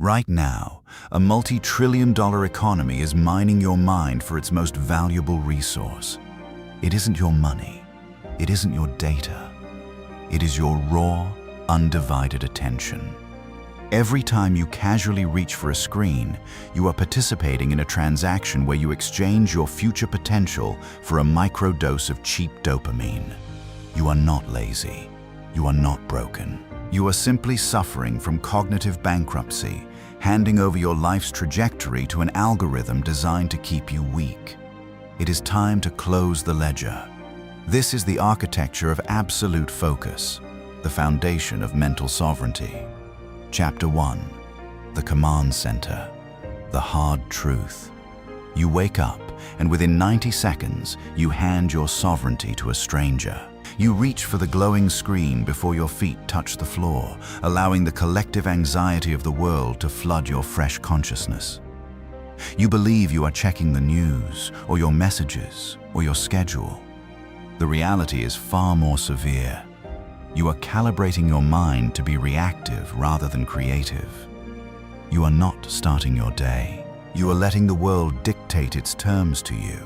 Right now, a multi-trillion-dollar economy is mining your mind for its most valuable resource. It isn't your money. It isn't your data. It is your raw, undivided attention. Every time you casually reach for a screen, you are participating in a transaction where you exchange your future potential for a microdose of cheap dopamine. You are not lazy. You are not broken. You are simply suffering from cognitive bankruptcy, handing over your life's trajectory to an algorithm designed to keep you weak. It is time to close the ledger. This is the architecture of absolute focus, the foundation of mental sovereignty. Chapter 1. The Command Center. The Hard Truth. You wake up, and within 90 seconds, you hand your sovereignty to a stranger. You reach for the glowing screen before your feet touch the floor, allowing the collective anxiety of the world to flood your fresh consciousness. You believe you are checking the news, or your messages, or your schedule. The reality is far more severe. You are calibrating your mind to be reactive rather than creative. You are not starting your day. You are letting the world dictate its terms to you.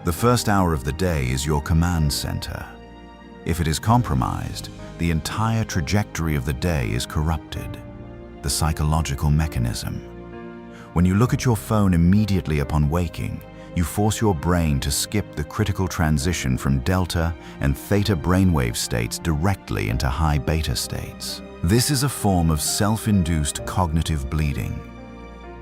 The first hour of the day is your command center. If it is compromised, the entire trajectory of the day is corrupted. The psychological mechanism. When you look at your phone immediately upon waking, you force your brain to skip the critical transition from delta and theta brainwave states directly into high beta states. This is a form of self-induced cognitive bleeding.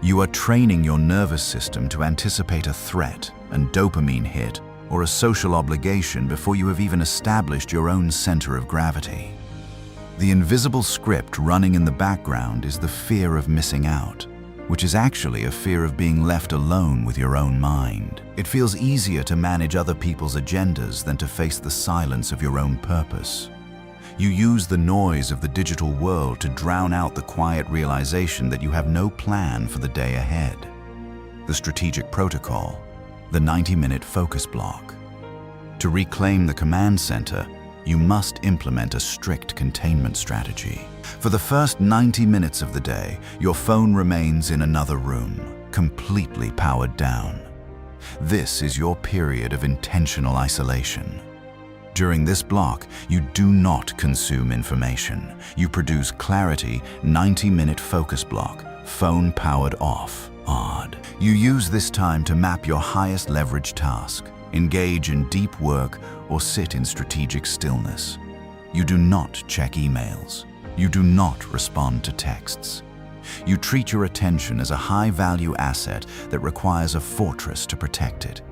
You are training your nervous system to anticipate a threat, a dopamine hit, or a social obligation before you have even established your own center of gravity. The invisible script running in the background is the fear of missing out, which is actually a fear of being left alone with your own mind. It feels easier to manage other people's agendas than to face the silence of your own purpose. You use the noise of the digital world to drown out the quiet realization that you have no plan for the day ahead. The strategic protocol, the 90-minute focus block. To reclaim the command center, you must implement a strict containment strategy. For the first 90 minutes of the day, your phone remains in another room, completely powered down. This is your period of intentional isolation. During this block, you do not consume information. You produce clarity, 90-minute focus block, phone powered off, odd. You use this time to map your highest leverage task, engage in deep work, or sit in strategic stillness. You do not check emails. You do not respond to texts. You treat your attention as a high-value asset that requires a fortress to protect it.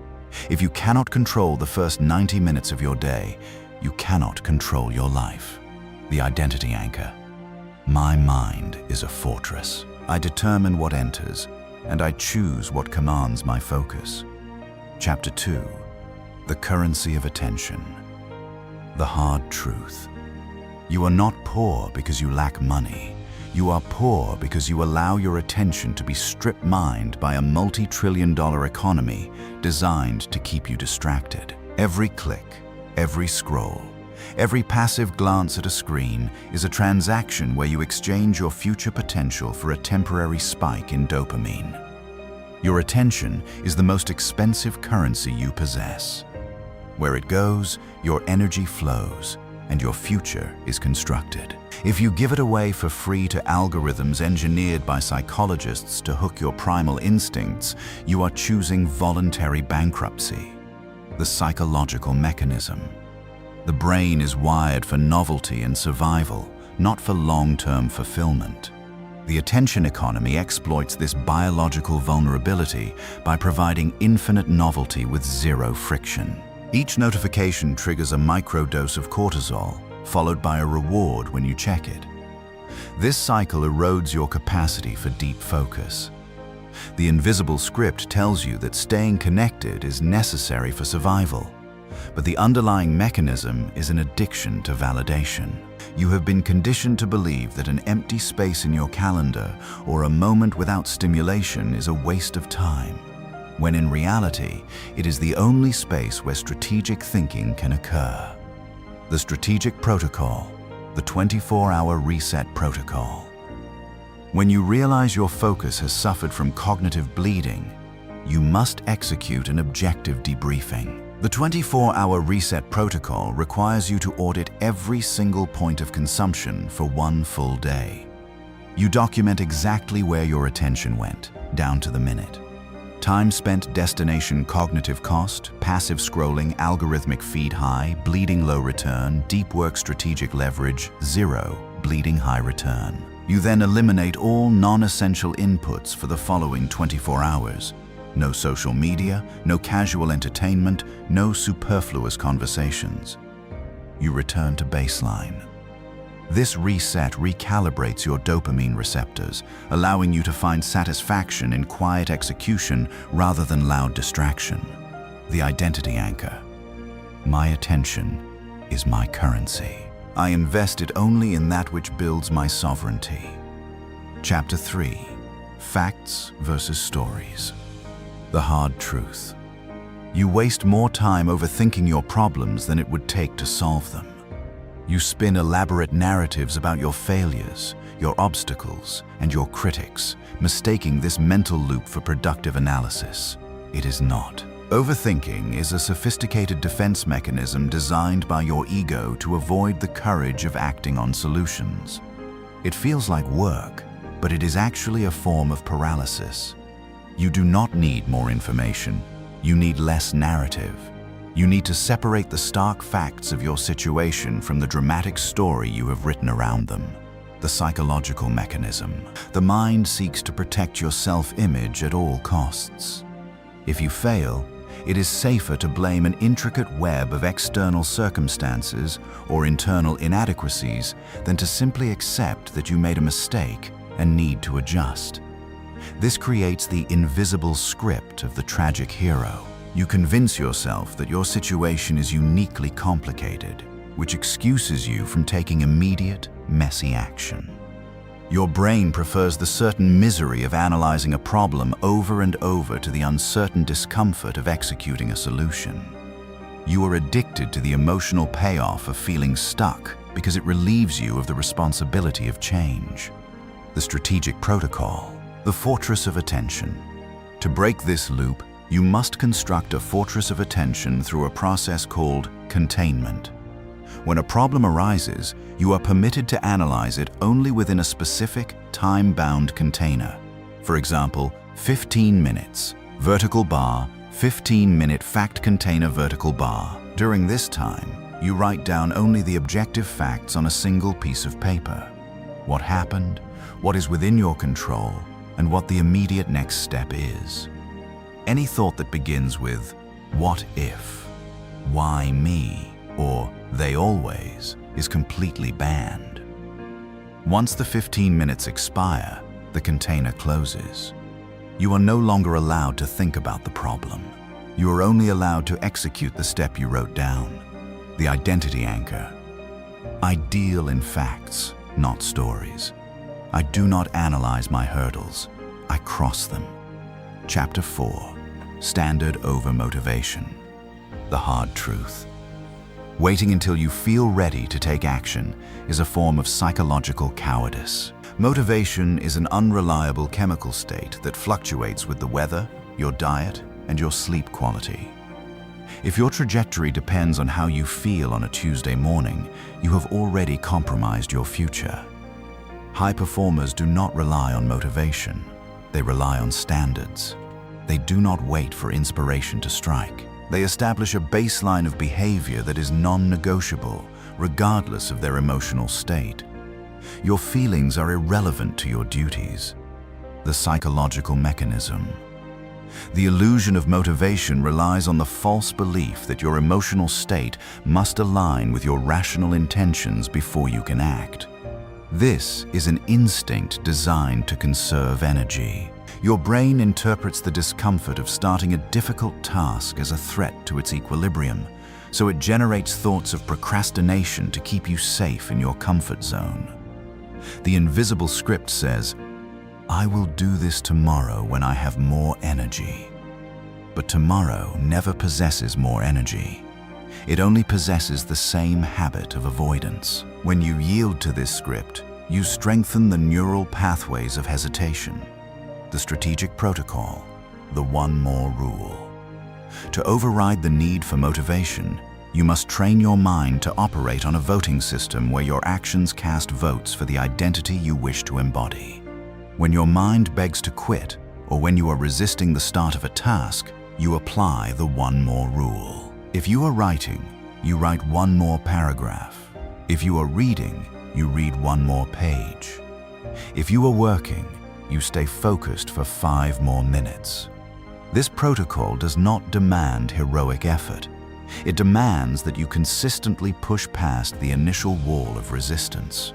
If you cannot control the first 90 minutes of your day, you cannot control your life. The identity anchor. My mind is a fortress. I determine what enters, and I choose what commands my focus. Chapter 2. The Currency of Attention. The Hard Truth. You are not poor because you lack money. You are poor because you allow your attention to be strip-mined by a multi-trillion-dollar economy designed to keep you distracted. Every click, every scroll, every passive glance at a screen is a transaction where you exchange your future potential for a temporary spike in dopamine. Your attention is the most expensive currency you possess. Where it goes, your energy flows, and your future is constructed. If you give it away for free to algorithms engineered by psychologists to hook your primal instincts, you are choosing voluntary bankruptcy. The psychological mechanism. The brain is wired for novelty and survival, not for long-term fulfillment. The attention economy exploits this biological vulnerability by providing infinite novelty with zero friction. Each notification triggers a microdose of cortisol, followed by a reward when you check it. This cycle erodes your capacity for deep focus. The invisible script tells you that staying connected is necessary for survival, but the underlying mechanism is an addiction to validation. You have been conditioned to believe that an empty space in your calendar or a moment without stimulation is a waste of time, when in reality, it is the only space where strategic thinking can occur. The strategic protocol, the 24-hour reset protocol. When you realize your focus has suffered from cognitive bleeding, you must execute an objective debriefing. The 24-hour reset protocol requires you to audit every single point of consumption for one full day. You document exactly where your attention went, down to the minute. Time spent, destination, cognitive cost, passive scrolling, algorithmic feed high, bleeding low return, deep work strategic leverage, 0, bleeding high return. You then eliminate all non-essential inputs for the following 24 hours. No social media, no casual entertainment, no superfluous conversations. You return to baseline. This reset recalibrates your dopamine receptors, allowing you to find satisfaction in quiet execution rather than loud distraction. The identity anchor. My attention is my currency. I invest it only in that which builds my sovereignty. Chapter 3. Facts versus stories. The hard truth. You waste more time overthinking your problems than it would take to solve them. You spin elaborate narratives about your failures, your obstacles, and your critics, mistaking this mental loop for productive analysis. It is not. Overthinking is a sophisticated defense mechanism designed by your ego to avoid the courage of acting on solutions. It feels like work, but it is actually a form of paralysis. You do not need more information. You need less narrative. You need to separate the stark facts of your situation from the dramatic story you have written around them. The psychological mechanism. The mind seeks to protect your self-image at all costs. If you fail, it is safer to blame an intricate web of external circumstances or internal inadequacies than to simply accept that you made a mistake and need to adjust. This creates the invisible script of the tragic hero. You convince yourself that your situation is uniquely complicated, which excuses you from taking immediate, messy action. Your brain prefers the certain misery of analyzing a problem over and over to the uncertain discomfort of executing a solution. You are addicted to the emotional payoff of feeling stuck because it relieves you of the responsibility of change. The strategic protocol, the fortress of attention. To break this loop, you must construct a fortress of attention through a process called containment. When a problem arises, you are permitted to analyze it only within a specific, time-bound container. For example, 15 minutes, vertical bar, 15-minute fact container vertical bar. During this time, you write down only the objective facts on a single piece of paper. What happened, what is within your control, and what the immediate next step is. Any thought that begins with, "What if?" "Why me?" or "They always," is completely banned. Once the 15 minutes expire, the container closes. You are no longer allowed to think about the problem. You are only allowed to execute the step you wrote down. The identity anchor. I deal in facts, not stories. I do not analyze my hurdles. I cross them. Chapter 4. Standard over motivation. The hard truth. Waiting until you feel ready to take action is a form of psychological cowardice. Motivation is an unreliable chemical state that fluctuates with the weather, your diet, and your sleep quality. If your trajectory depends on how you feel on a Tuesday morning, you have already compromised your future. High performers do not rely on motivation. They rely on standards. They do not wait for inspiration to strike. They establish a baseline of behavior that is non-negotiable, regardless of their emotional state. Your feelings are irrelevant to your duties. The psychological mechanism. The illusion of motivation relies on the false belief that your emotional state must align with your rational intentions before you can act. This is an instinct designed to conserve energy. Your brain interprets the discomfort of starting a difficult task as a threat to its equilibrium, so it generates thoughts of procrastination to keep you safe in your comfort zone. The invisible script says, "I will do this tomorrow when I have more energy." But tomorrow never possesses more energy. It only possesses the same habit of avoidance. When you yield to this script, You strengthen the neural pathways of hesitation, the strategic protocol, the one more rule. To override the need for motivation, you must train your mind to operate on a voting system where your actions cast votes for the identity you wish to embody. When your mind begs to quit, or when you are resisting the start of a task, you apply the one more rule. If you are writing, you write one more paragraph. If you are reading, you read one more page. If you are working, you stay focused for 5 more minutes. This protocol does not demand heroic effort. It demands that you consistently push past the initial wall of resistance.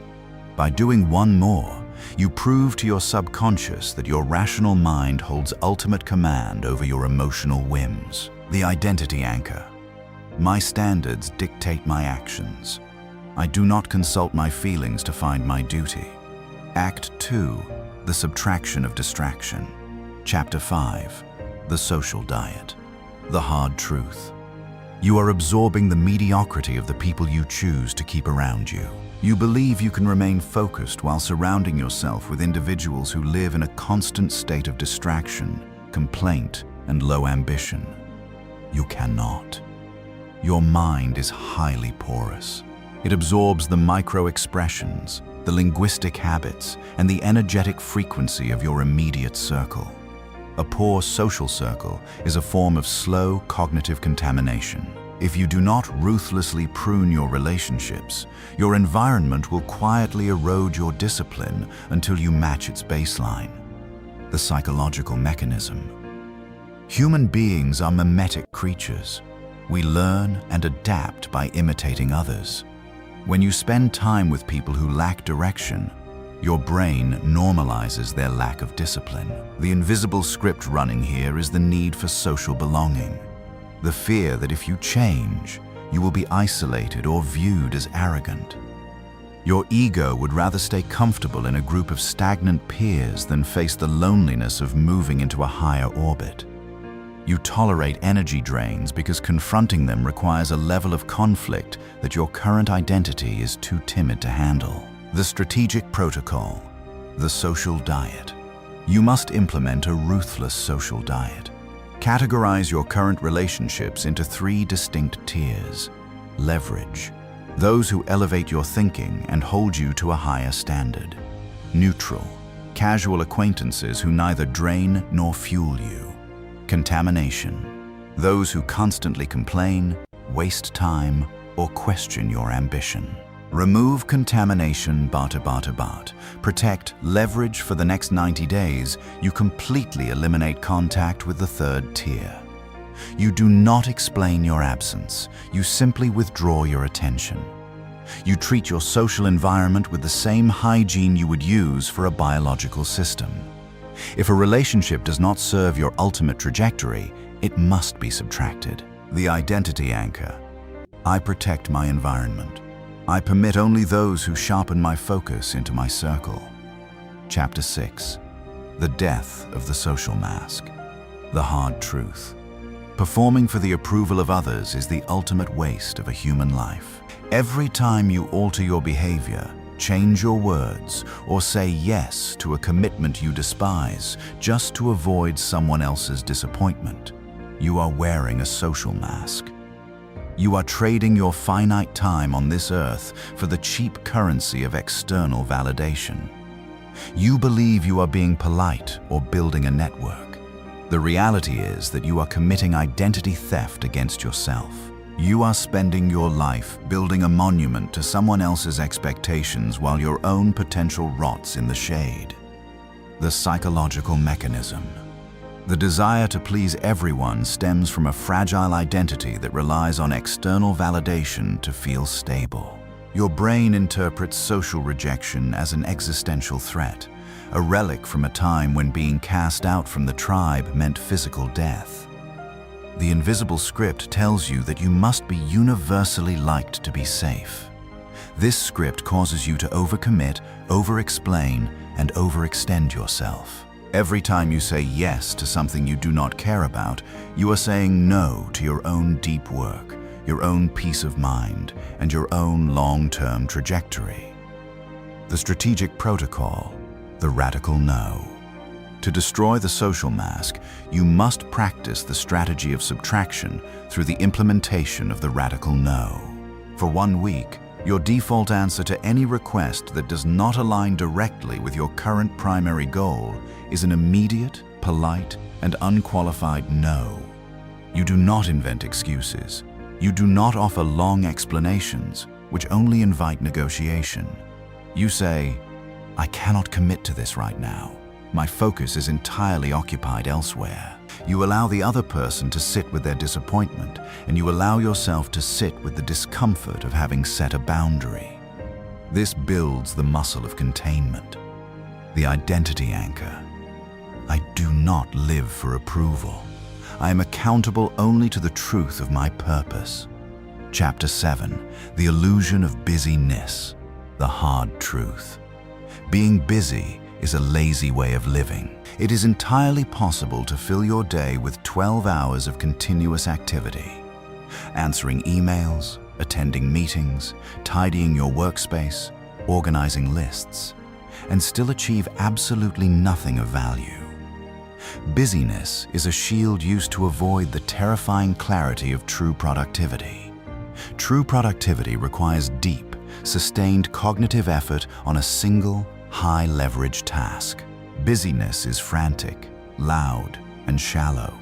By doing one more, you prove to your subconscious that your rational mind holds ultimate command over your emotional whims. The identity anchor. My standards dictate my actions. I do not consult my feelings to find my duty. Act 2. The subtraction of distraction. Chapter 5. The social diet. The hard truth. You are absorbing the mediocrity of the people you choose to keep around you. You believe you can remain focused while surrounding yourself with individuals who live in a constant state of distraction, complaint, and low ambition. You cannot. Your mind is highly porous. It absorbs the micro-expressions, the linguistic habits, and the energetic frequency of your immediate circle. A poor social circle is a form of slow cognitive contamination. If you do not ruthlessly prune your relationships, your environment will quietly erode your discipline until you match its baseline. The psychological mechanism. Human beings are mimetic creatures. We learn and adapt by imitating others. When you spend time with people who lack direction, your brain normalizes their lack of discipline. The invisible script running here is the need for social belonging. The fear that if you change, you will be isolated or viewed as arrogant. Your ego would rather stay comfortable in a group of stagnant peers than face the loneliness of moving into a higher orbit. You tolerate energy drains because confronting them requires a level of conflict that your current identity is too timid to handle. The strategic protocol, the social diet. You must implement a ruthless social diet. Categorize your current relationships into 3 distinct tiers. Leverage, those who elevate your thinking and hold you to a higher standard. Neutral, casual acquaintances who neither drain nor fuel you. Contamination, those who constantly complain, waste time, or question your ambition. Remove contamination bat. Protect leverage for the next 90 days. You completely eliminate contact with the 3rd tier. You do not explain your absence. You simply withdraw your attention. You treat your social environment with the same hygiene you would use for a biological system. If a relationship does not serve your ultimate trajectory, it must be subtracted. The identity anchor. I protect my environment. I permit only those who sharpen my focus into my circle. Chapter 6. The death of the social mask. The hard truth. Performing for the approval of others is the ultimate waste of a human life. Every time you alter your behavior, change your words, or say yes to a commitment you despise just to avoid someone else's disappointment, you are wearing a social mask. You are trading your finite time on this earth for the cheap currency of external validation. You believe you are being polite or building a network. The reality is that you are committing identity theft against yourself. You are spending your life building a monument to someone else's expectations while your own potential rots in the shade. The psychological mechanism. The desire to please everyone stems from a fragile identity that relies on external validation to feel stable. Your brain interprets social rejection as an existential threat, a relic from a time when being cast out from the tribe meant physical death. The invisible script tells you that you must be universally liked to be safe. This script causes you to overcommit, over-explain, and overextend yourself. Every time you say yes to something you do not care about, you are saying no to your own deep work, your own peace of mind, and your own long-term trajectory. The strategic protocol, the radical no. To destroy the social mask, you must practice the strategy of subtraction through the implementation of the radical no. For 1 week, your default answer to any request that does not align directly with your current primary goal is an immediate, polite, and unqualified no. You do not invent excuses. You do not offer long explanations, which only invite negotiation. You say, "I cannot commit to this right now. My focus is entirely occupied elsewhere." You allow the other person to sit with their disappointment, and you allow yourself to sit with the discomfort of having set a boundary. This builds the muscle of containment. The identity anchor. I do not live for approval. I am accountable only to the truth of my purpose. Chapter 7, The Illusion of Busyness, the Hard Truth. Being busy is a lazy way of living. It is entirely possible to fill your day with 12 hours of continuous activity. Answering emails, attending meetings, tidying your workspace, organizing lists, and still achieve absolutely nothing of value. Busyness is a shield used to avoid the terrifying clarity of true productivity. True productivity requires deep, sustained cognitive effort on a single, high-leverage task. Busyness is frantic, loud, and shallow.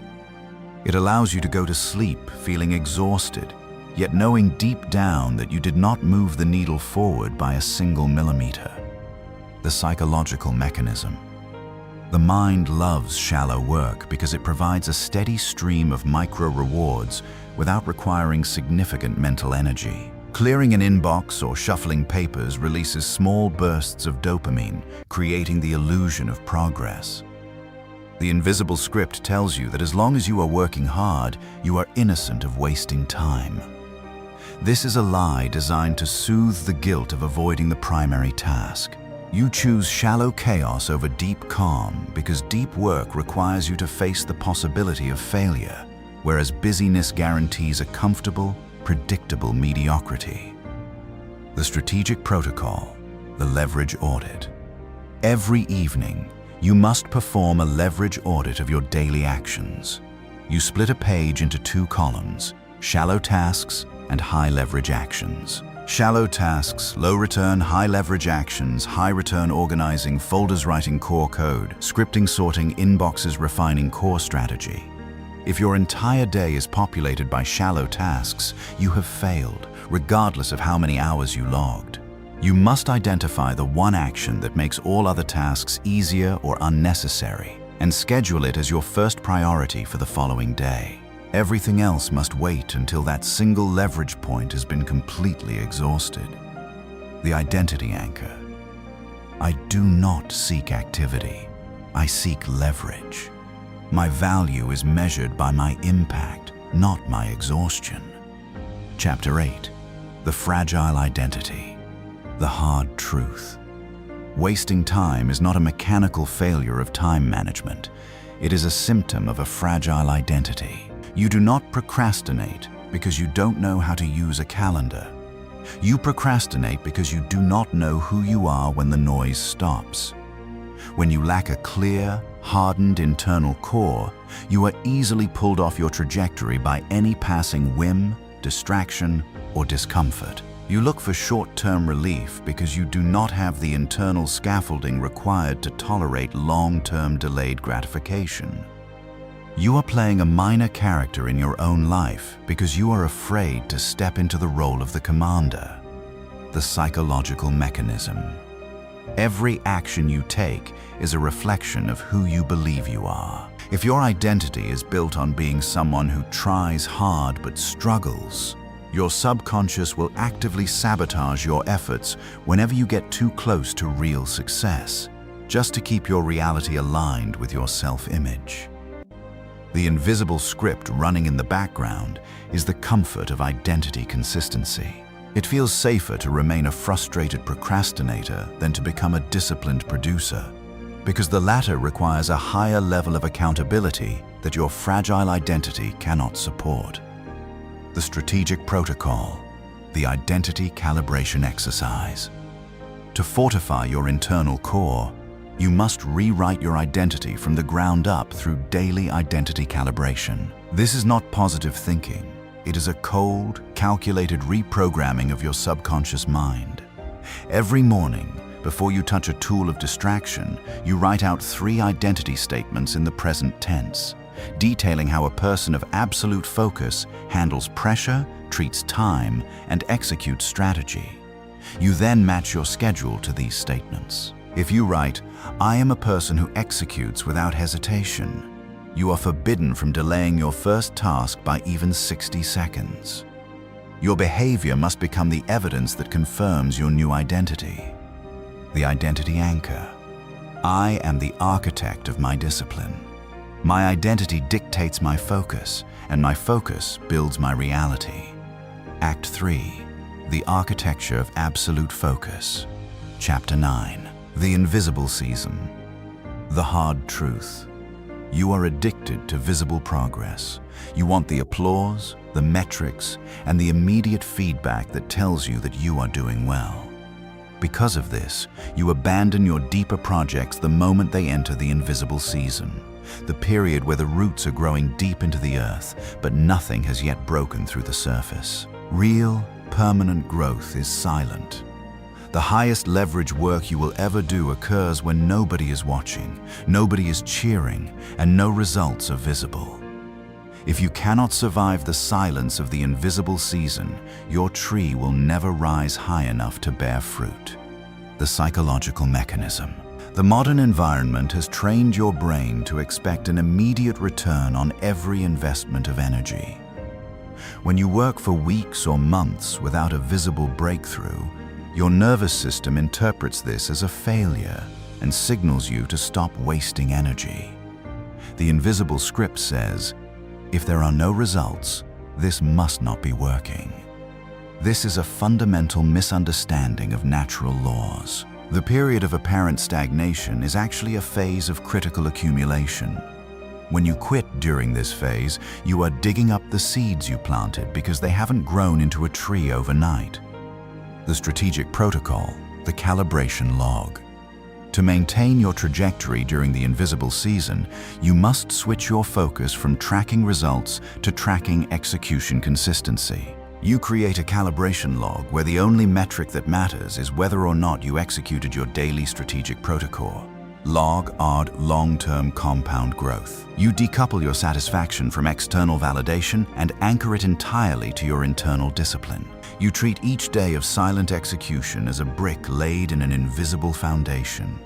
It allows you to go to sleep feeling exhausted, yet knowing deep down that you did not move the needle forward by a single millimeter. The psychological mechanism. The mind loves shallow work because it provides a steady stream of micro-rewards without requiring significant mental energy. Clearing an inbox or shuffling papers releases small bursts of dopamine, creating the illusion of progress. The invisible script tells you that as long as you are working hard, you are innocent of wasting time. This is a lie designed to soothe the guilt of avoiding the primary task. You choose shallow chaos over deep calm because deep work requires you to face the possibility of failure, whereas busyness guarantees a comfortable, predictable mediocrity. The strategic protocol, the leverage audit. Every evening, you must perform a leverage audit of your daily actions. You split a page into 2 columns, shallow tasks and high leverage actions. Shallow tasks, low return, high leverage actions, high return organizing, folders writing core code, scripting sorting, inboxes refining core strategy. If your entire day is populated by shallow tasks, you have failed, regardless of how many hours you logged. You must identify the one action that makes all other tasks easier or unnecessary, and schedule it as your first priority for the following day. Everything else must wait until that single leverage point has been completely exhausted. The identity anchor. I do not seek activity. I seek leverage. My value is measured by my impact, not my exhaustion. Chapter 8, The Fragile Identity, the Hard Truth. Wasting time is not a mechanical failure of time management. It is a symptom of a fragile identity. You do not procrastinate because you don't know how to use a calendar. You procrastinate because you do not know who you are when the noise stops. When you lack a clear, hardened internal core, you are easily pulled off your trajectory by any passing whim, distraction, or discomfort. You look for short-term relief because you do not have the internal scaffolding required to tolerate long-term delayed gratification. You are playing a minor character in your own life because you are afraid to step into the role of the commander. The psychological mechanism. Every action you take is a reflection of who you believe you are. If your identity is built on being someone who tries hard but struggles, your subconscious will actively sabotage your efforts whenever you get too close to real success, just to keep your reality aligned with your self-image. The invisible script running in the background is the comfort of identity consistency. It feels safer to remain a frustrated procrastinator than to become a disciplined producer, because the latter requires a higher level of accountability that your fragile identity cannot support. The strategic protocol, the identity calibration exercise. To fortify your internal core, you must rewrite your identity from the ground up through daily identity calibration. This is not positive thinking. It is a cold, calculated reprogramming of your subconscious mind. Every morning, before you touch a tool of distraction, you write out 3 identity statements in the present tense, detailing how a person of absolute focus handles pressure, treats time, and executes strategy. You then match your schedule to these statements. If you write, "I am a person who executes without hesitation," you are forbidden from delaying your first task by even 60 seconds. Your behavior must become the evidence that confirms your new identity. The identity anchor. I am the architect of my discipline. My identity dictates my focus, and my focus builds my reality. Act 3. The Architecture of Absolute Focus. Chapter 9. The Invisible Season. The Hard Truth. You are addicted to visible progress. You want the applause, the metrics, and the immediate feedback that tells you that you are doing well. Because of this, you abandon your deeper projects the moment they enter the invisible season, the period where the roots are growing deep into the earth, but nothing has yet broken through the surface. Real, permanent growth is silent. The highest leverage work you will ever do occurs when nobody is watching, nobody is cheering, and no results are visible. If you cannot survive the silence of the invisible season, your tree will never rise high enough to bear fruit. The psychological mechanism. The modern environment has trained your brain to expect an immediate return on every investment of energy. When you work for weeks or months without a visible breakthrough, your nervous system interprets this as a failure and signals you to stop wasting energy. The invisible script says, if there are no results, this must not be working. This is a fundamental misunderstanding of natural laws. The period of apparent stagnation is actually a phase of critical accumulation. When you quit during this phase, you are digging up the seeds you planted because they haven't grown into a tree overnight. The strategic protocol, the calibration log. To maintain your trajectory during the invisible season, you must switch your focus from tracking results to tracking execution consistency. You create a calibration log where the only metric that matters is whether or not you executed your daily strategic protocol. Log odd long-term compound growth. You decouple your satisfaction from external validation and anchor it entirely to your internal discipline. You treat each day of silent execution as a brick laid in an invisible foundation.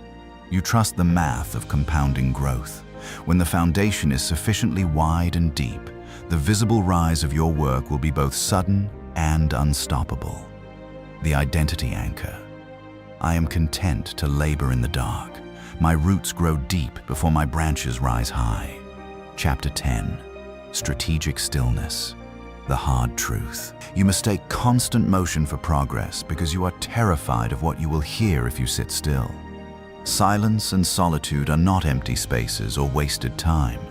You trust the math of compounding growth. When the foundation is sufficiently wide and deep, the visible rise of your work will be both sudden and unstoppable. The identity anchor. I am content to labor in the dark. My roots grow deep before my branches rise high. Chapter 10. Strategic Stillness. The Hard Truth. You mistake constant motion for progress because you are terrified of what you will hear if you sit still. Silence and solitude are not empty spaces or wasted time.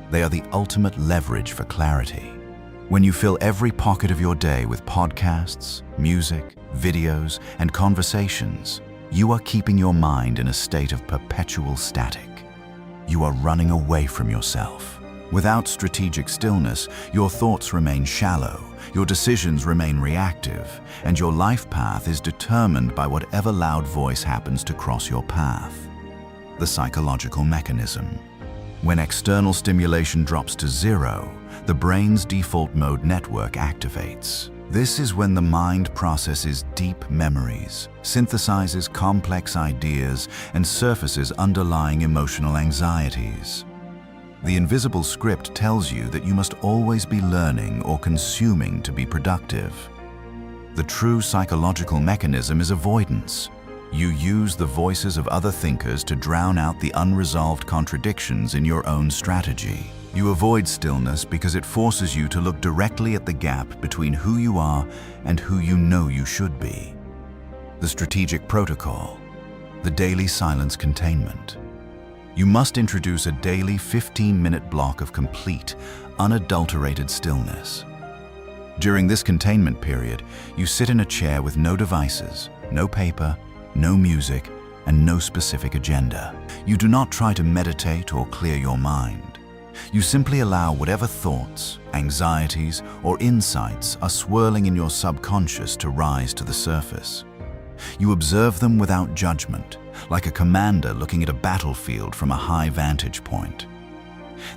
They are the ultimate leverage for clarity. When you fill every pocket of your day with podcasts, music, videos, and conversations, you are keeping your mind in a state of perpetual static. You are running away from yourself. Without strategic stillness, your thoughts remain shallow, your decisions remain reactive, and your life path is determined by whatever loud voice happens to cross your path. The psychological mechanism. When external stimulation drops to zero, the brain's default mode network activates. This is when the mind processes deep memories, synthesizes complex ideas, and surfaces underlying emotional anxieties. The invisible script tells you that you must always be learning or consuming to be productive. The true psychological mechanism is avoidance. You use the voices of other thinkers to drown out the unresolved contradictions in your own strategy. You avoid stillness because it forces you to look directly at the gap between who you are and who you know you should be. The strategic protocol. The daily silence containment. You must introduce a daily 15-minute block of complete, unadulterated stillness. During this containment period, you sit in a chair with no devices, no paper, no music, and no specific agenda. You do not try to meditate or clear your mind. You simply allow whatever thoughts, anxieties, or insights are swirling in your subconscious to rise to the surface. You observe them without judgment, like a commander looking at a battlefield from a high vantage point.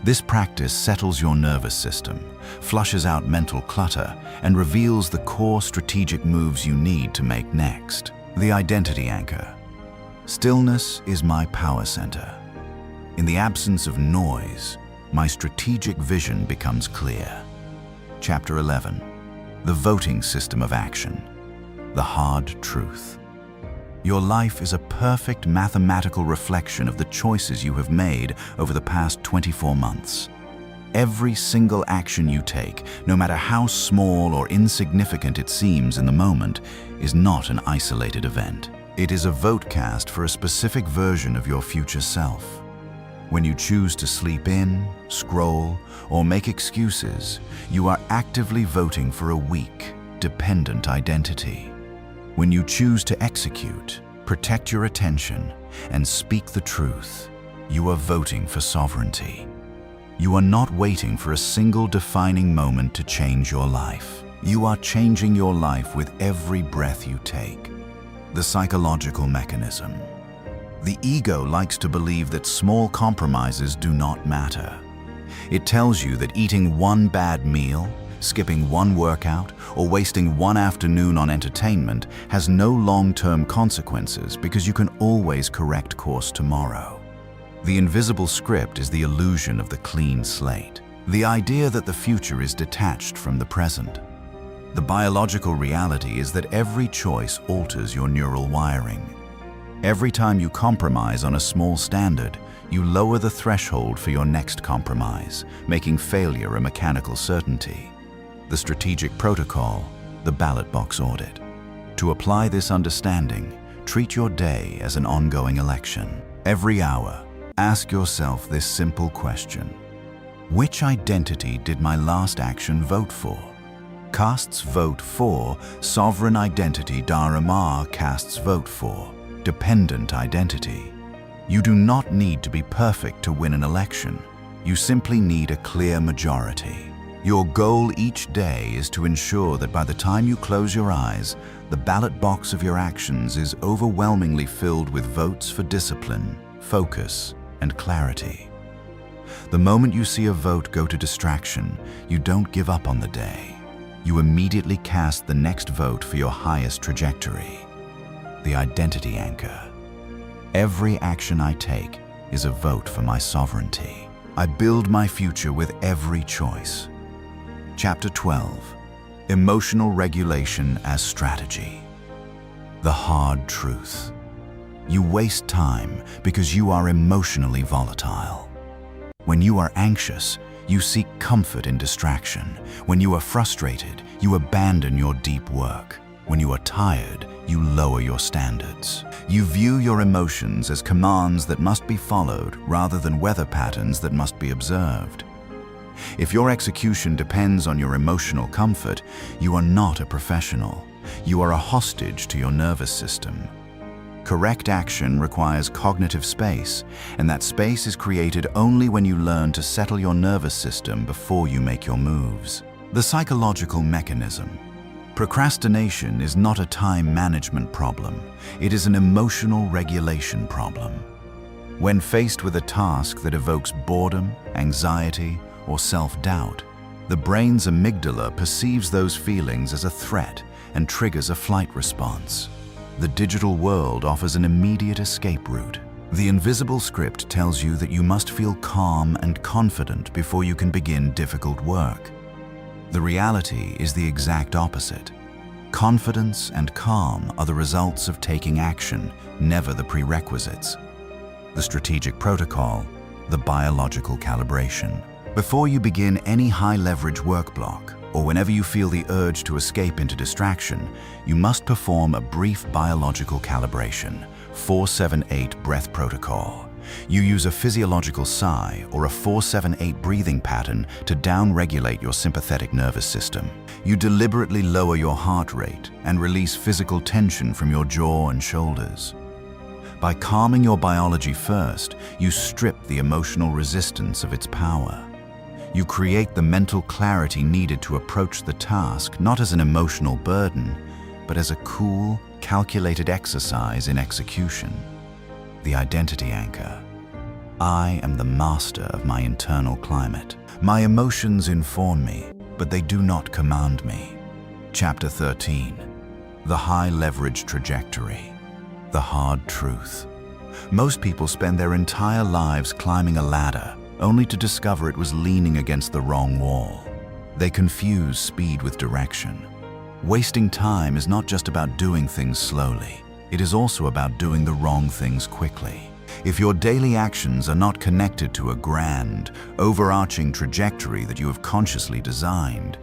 This practice settles your nervous system, flushes out mental clutter, and reveals the core strategic moves you need to make next. The identity anchor. Stillness is my power center. In the absence of noise, my strategic vision becomes clear. Chapter 11. The voting system of action. The hard truth. Your life is a perfect mathematical reflection of the choices you have made over the past 24 months. Every single action you take, no matter how small or insignificant it seems in the moment, is not an isolated event. It is a vote cast for a specific version of your future self. When you choose to sleep in, scroll, or make excuses, you are actively voting for a weak, dependent identity. When you choose to execute, protect your attention, and speak the truth, you are voting for sovereignty. You are not waiting for a single defining moment to change your life. You are changing your life with every breath you take. The psychological mechanism. The ego likes to believe that small compromises do not matter. It tells you that eating one bad meal, skipping one workout, or wasting one afternoon on entertainment has no long-term consequences because you can always correct course tomorrow. The invisible script is the illusion of the clean slate, the idea that the future is detached from the present. The biological reality is that every choice alters your neural wiring. Every time you compromise on a small standard, you lower the threshold for your next compromise, making failure a mechanical certainty. The strategic protocol, the ballot box audit. To apply this understanding, treat your day as an ongoing election. Every hour, ask yourself this simple question. Which identity did my last action vote for? Casts vote for, sovereign identity Dharma casts vote for, dependent identity. You do not need to be perfect to win an election. You simply need a clear majority. Your goal each day is to ensure that by the time you close your eyes, the ballot box of your actions is overwhelmingly filled with votes for discipline, focus, and clarity. The moment you see a vote go to distraction, you don't give up on the day. You immediately cast the next vote for your highest trajectory. The identity anchor. Every action I take is a vote for my sovereignty. I build my future with every choice. Chapter 12. Emotional regulation as strategy. The hard truth. You waste time because you are emotionally volatile. When you are anxious, you seek comfort in distraction. When you are frustrated, you abandon your deep work. When you are tired, you lower your standards. You view your emotions as commands that must be followed rather than weather patterns that must be observed. If your execution depends on your emotional comfort, you are not a professional. You are a hostage to your nervous system. Correct action requires cognitive space, and that space is created only when you learn to settle your nervous system before you make your moves. The psychological mechanism. Procrastination is not a time management problem. It is an emotional regulation problem. When faced with a task that evokes boredom, anxiety, or self-doubt, the brain's amygdala perceives those feelings as a threat and triggers a flight response. The digital world offers an immediate escape route. The invisible script tells you that you must feel calm and confident before you can begin difficult work. The reality is the exact opposite. Confidence and calm are the results of taking action, never the prerequisites. The strategic protocol, the biological calibration. Before you begin any high-leverage work block, or whenever you feel the urge to escape into distraction, you must perform a brief biological calibration, 4-7-8 breath protocol. You use a physiological sigh or a 4-7-8 breathing pattern to down-regulate your sympathetic nervous system. You deliberately lower your heart rate and release physical tension from your jaw and shoulders. By calming your biology first, you strip the emotional resistance of its power. You create the mental clarity needed to approach the task not as an emotional burden, but as a cool, calculated exercise in execution. The identity anchor. I am the master of my internal climate. My emotions inform me, but they do not command me. Chapter 13. The high leverage trajectory. The hard truth. Most people spend their entire lives climbing a ladder, only to discover it was leaning against the wrong wall. They confuse speed with direction. Wasting time is not just about doing things slowly. It is also about doing the wrong things quickly. If your daily actions are not connected to a grand, overarching trajectory that you have consciously designed,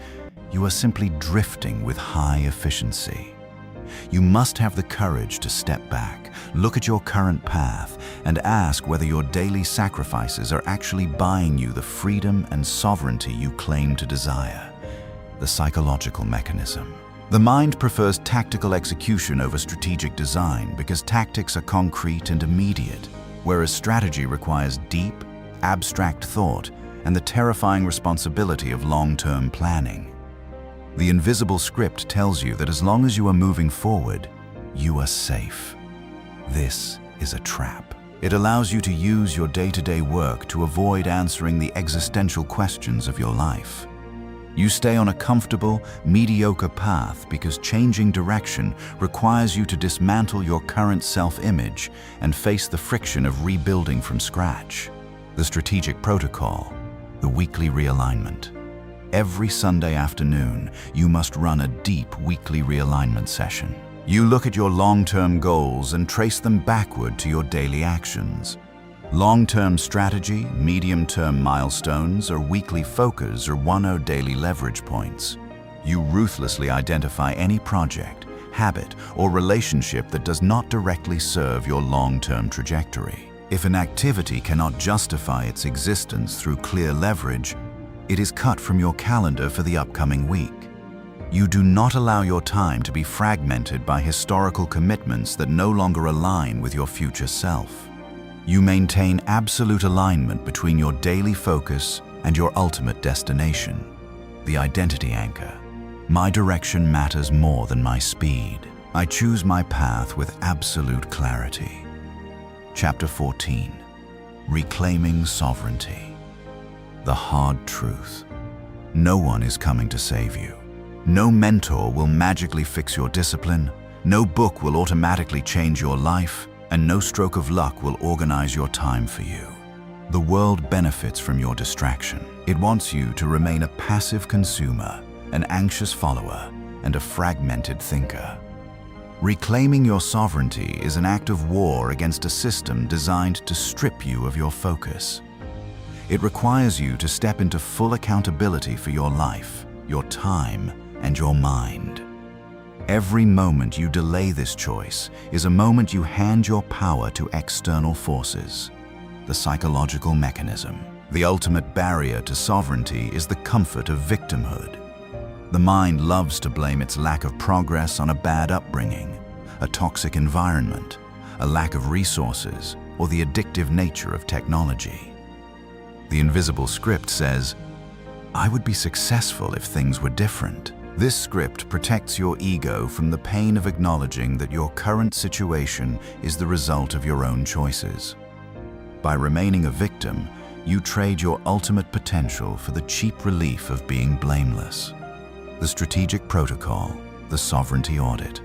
you are simply drifting with high efficiency. You must have the courage to step back, look at your current path, and ask whether your daily sacrifices are actually buying you the freedom and sovereignty you claim to desire. The psychological mechanism. The mind prefers tactical execution over strategic design because tactics are concrete and immediate, whereas strategy requires deep, abstract thought and the terrifying responsibility of long-term planning. The invisible script tells you that as long as you are moving forward, you are safe. This is a trap. It allows you to use your day-to-day work to avoid answering the existential questions of your life. You stay on a comfortable, mediocre path because changing direction requires you to dismantle your current self-image and face the friction of rebuilding from scratch. The strategic protocol, the weekly realignment. Every Sunday afternoon, you must run a deep weekly realignment session. You look at your long-term goals and trace them backward to your daily actions. Long-term strategy, medium-term milestones, or weekly focus or 1-0 daily leverage points. You ruthlessly identify any project, habit, or relationship that does not directly serve your long-term trajectory. If an activity cannot justify its existence through clear leverage, it is cut from your calendar for the upcoming week. You do not allow your time to be fragmented by historical commitments that no longer align with your future self. You maintain absolute alignment between your daily focus and your ultimate destination, the identity anchor. My direction matters more than my speed. I choose my path with absolute clarity. Chapter 14. Reclaiming sovereignty. The hard truth. No one is coming to save you. No mentor will magically fix your discipline. No book will automatically change your life. And no stroke of luck will organize your time for you. The world benefits from your distraction. It wants you to remain a passive consumer, an anxious follower, and a fragmented thinker. Reclaiming your sovereignty is an act of war against a system designed to strip you of your focus. It requires you to step into full accountability for your life, your time, and your mind. Every moment you delay this choice is a moment you hand your power to external forces. The psychological mechanism. The ultimate barrier to sovereignty is the comfort of victimhood. The mind loves to blame its lack of progress on a bad upbringing, a toxic environment, a lack of resources, or the addictive nature of technology. The invisible script says, "I would be successful if things were different." This script protects your ego from the pain of acknowledging that your current situation is the result of your own choices. By remaining a victim, you trade your ultimate potential for the cheap relief of being blameless. The strategic protocol, the sovereignty audit.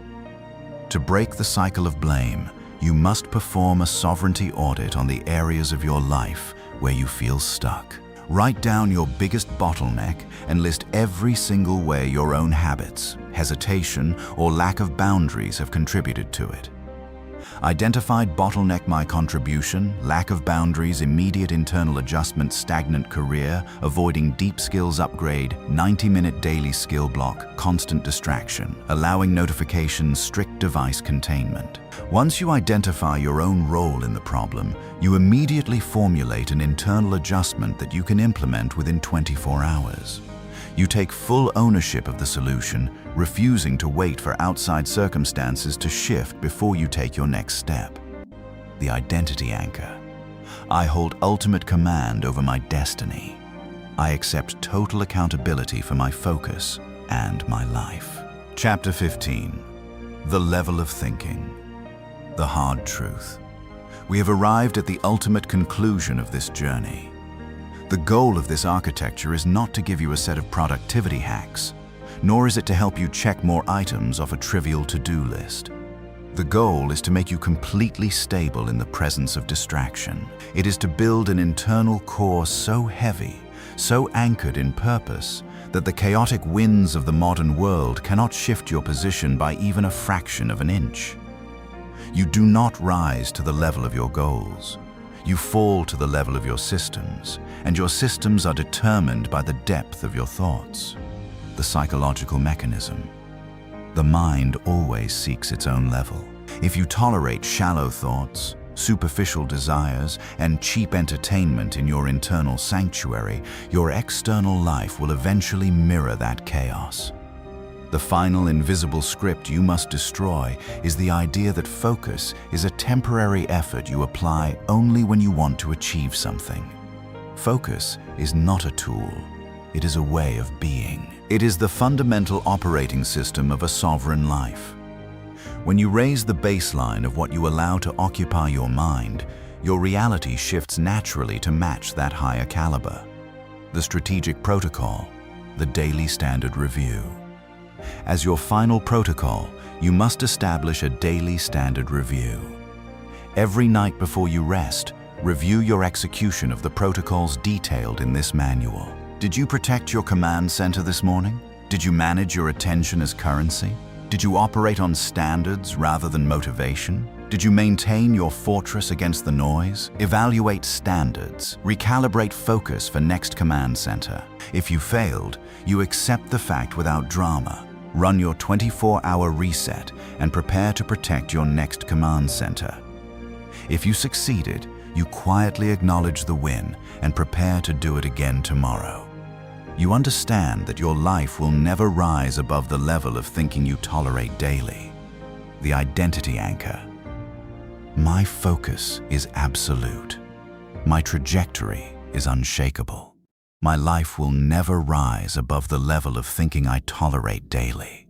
To break the cycle of blame, you must perform a sovereignty audit on the areas of your life where you feel stuck. Write down your biggest bottleneck and list every single way your own habits, hesitation, or lack of boundaries have contributed to it. Identified bottleneck: my contribution, lack of boundaries, immediate internal adjustment, stagnant career, avoiding deep skills upgrade, 90-minute daily skill block, constant distraction, allowing notifications, strict device containment. Once you identify your own role in the problem, you immediately formulate an internal adjustment that you can implement within 24 hours. You take full ownership of the solution, refusing to wait for outside circumstances to shift before you take your next step. The identity anchor. I hold ultimate command over my destiny. I accept total accountability for my focus and my life. Chapter 15. The level of thinking. The hard truth. We have arrived at the ultimate conclusion of this journey. The goal of this architecture is not to give you a set of productivity hacks, nor is it to help you check more items off a trivial to-do list. The goal is to make you completely stable in the presence of distraction. It is to build an internal core so heavy, so anchored in purpose, that the chaotic winds of the modern world cannot shift your position by even a fraction of an inch. You do not rise to the level of your goals. You fall to the level of your systems, and your systems are determined by the depth of your thoughts. The psychological mechanism. The mind always seeks its own level. If you tolerate shallow thoughts, superficial desires, and cheap entertainment in your internal sanctuary, your external life will eventually mirror that chaos. The final invisible script you must destroy is the idea that focus is a temporary effort you apply only when you want to achieve something. Focus is not a tool. It is a way of being. It is the fundamental operating system of a sovereign life. When you raise the baseline of what you allow to occupy your mind, your reality shifts naturally to match that higher caliber. The strategic protocol, the daily standard review. As your final protocol, you must establish a daily standard review. Every night before you rest, review your execution of the protocols detailed in this manual. Did you protect your command center this morning? Did you manage your attention as currency? Did you operate on standards rather than motivation? Did you maintain your fortress against the noise? Evaluate standards. Recalibrate focus for next command center. If you failed, you accept the fact without drama. Run your 24-hour reset and prepare to protect your next command center. If you succeeded, you quietly acknowledge the win and prepare to do it again tomorrow. You understand that your life will never rise above the level of thinking you tolerate daily. The identity anchor. My focus is absolute. My trajectory is unshakable. My life will never rise above the level of thinking I tolerate daily.